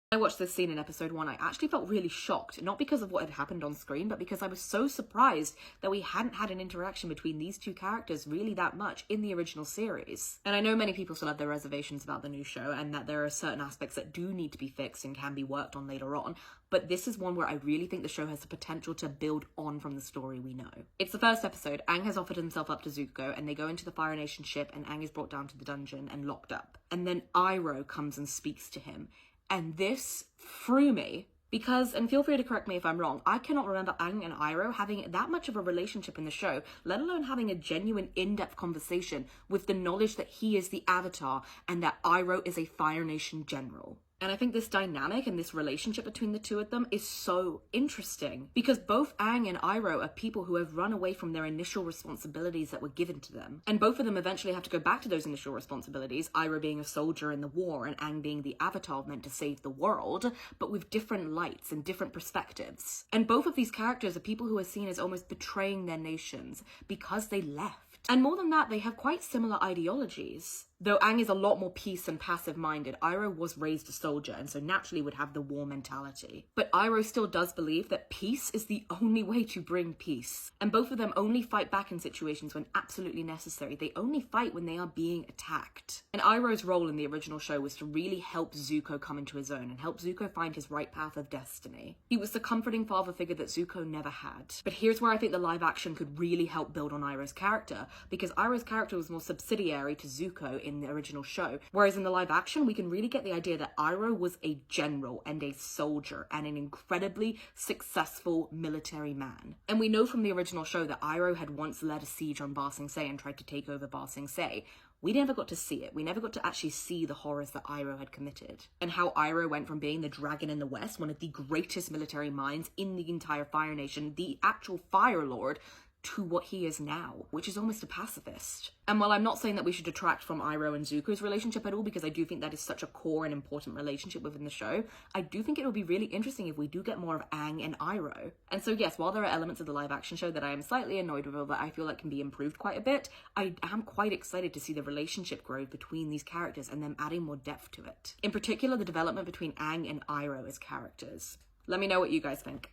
I watched this scene in episode 1, I actually felt really shocked, not because of what had happened on screen, but because I was so surprised that we hadn't had an interaction between these two characters really that much in the original series. And I know many people still have their reservations about the new show, and that there are certain aspects that do need to be fixed and can be worked on later on, but this is one where I really think the show has the potential to build on from the story we know. It's the first episode. Aang has offered himself up to Zuko, and they go into the Fire Nation ship, and Aang is brought down to the dungeon and locked up. And then Iroh comes and speaks to him. And this threw me because, and feel free to correct me if I'm wrong, I cannot remember Aang and Iroh having that much of a relationship in the show, let alone having a genuine in-depth conversation with the knowledge that he is the Avatar and that Iroh is a Fire Nation general. And I think this dynamic and this relationship between the two of them is so interesting because both Aang and Iroh are people who have run away from their initial responsibilities that were given to them. And both of them eventually have to go back to those initial responsibilities, Iroh being a soldier in the war and Aang being the Avatar meant to save the world, but with different lights and different perspectives. And both of these characters are people who are seen as almost betraying their nations because they left. And more than that, they have quite similar ideologies. Though Aang is a lot more peace and passive-minded, Iroh was raised a soldier and so naturally would have the war mentality. But Iroh still does believe that peace is the only way to bring peace. And both of them only fight back in situations when absolutely necessary. They only fight when they are being attacked. And Iroh's role in the original show was to really help Zuko come into his own and help Zuko find his right path of destiny. He was the comforting father figure that Zuko never had. But here's where I think the live action could really help build on Iroh's character, because Iroh's character was more subsidiary to Zuko in the original show, whereas in the live action we can really get the idea that Iroh was a general and a soldier and an incredibly successful military man. And we know from the original show that Iroh had once led a siege on Ba Sing Se and tried to take over Ba Sing Se. We never got to see it. We never got to actually see the horrors that Iroh had committed. And how Iroh went from being the dragon in the West, one of the greatest military minds in the entire Fire Nation, the actual Fire Lord, to what he is now, which is almost a pacifist. And while I'm not saying that we should detract from Iroh and Zuko's relationship at all, because I do think that is such a core and important relationship within the show, I do think it would be really interesting if we do get more of Aang and Iroh. And so yes, while there are elements of the live action show that I am slightly annoyed with or that I feel like can be improved quite a bit, I am quite excited to see the relationship grow between these characters and them adding more depth to it. In particular, the development between Aang and Iroh as characters. Let me know what you guys think.